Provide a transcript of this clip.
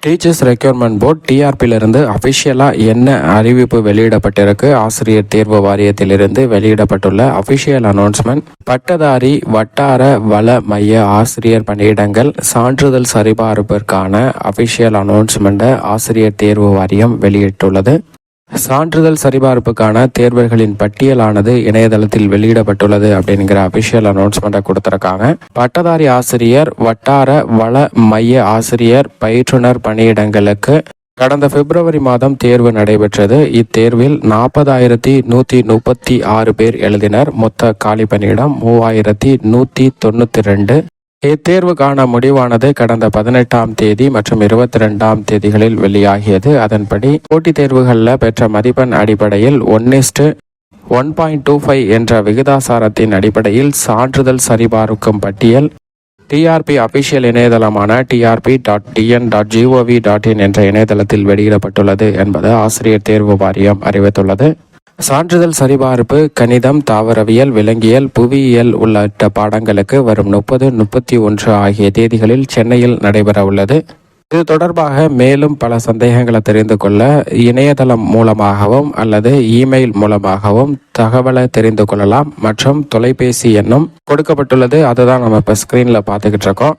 Teachers requirement board டிஆர்பியிலிருந்து அஃபிஷியலாக என்ன அறிவிப்பு வெளியிடப்பட்டிருக்கு? ஆசிரியர் தேர்வு வாரியத்திலிருந்து வெளியிடப்பட்டுள்ள அஃபிஷியல் அனௌன்ஸ்மெண்ட். பட்டதாரி வட்டார வள மைய ஆசிரியர் பணியிடங்கள் சான்றிதழ் சரிபார்ப்பிற்கான அஃபிஷியல் அனௌன்ஸ்மெண்ட்டை ஆசிரியர் தேர்வு வாரியம் வெளியிட்டுள்ளது. சான்றிதழ் சரிபார்ப்புக்கான தேர்வுகளின் பட்டியலானது இணையதளத்தில் வெளியிடப்பட்டுள்ளது அப்படிங்கிற அபிஷியல் அனௌன்ஸ்மெண்ட்டை கொடுத்துருக்காங்க. பட்டதாரி ஆசிரியர் வட்டார வள மைய ஆசிரியர் பயிற்றுனர் பணியிடங்களுக்கு கடந்த பிப்ரவரி மாதம் தேர்வு நடைபெற்றது. இத்தேர்வில் 40,136 பேர் எழுதினர். மொத்த காலி பணியிடம் 3,192. இத்தேர்வுக்கான முடிவானது கடந்த 18ஆம் தேதி மற்றும் 22ஆம் தேதிகளில் வெளியாகியது. அதன்படி போட்டித் தேர்வுகளில் பெற்ற மதிப்பெண் அடிப்படையில் 1:1.25 என்ற விகிதாசாரத்தின் அடிப்படையில் சான்றிதழ் சரிபார்க்கும் பட்டியல் டிஆர்பி அபிஷியல் இணையதளமான trp.tn.gov.in என்ற இணையதளத்தில் வெளியிடப்பட்டுள்ளது என்பது ஆசிரியர் தேர்வு வாரியம் அறிவித்துள்ளது. சான்றிதழ் சரிபார்ப்பு கணிதம், தாவரவியல், விலங்கியல், புவியியல் உள்ளிட்ட பாடங்களுக்கு வரும் 30, 31 ஆகிய தேதிகளில் சென்னையில் நடைபெற உள்ளது. இது தொடர்பாக மேலும் பல சந்தேகங்களை தெரிந்து கொள்ள இணையதளம் மூலமாகவும் அல்லது இமெயில் மூலமாகவும் தகவலை தெரிந்து கொள்ளலாம். மற்றும் தொலைபேசி எண்ணும் கொடுக்கப்பட்டுள்ளது. அதுதான் நம்ம இப்போ ஸ்க்ரீனில் பார்த்துக்கிட்டு இருக்கோம்.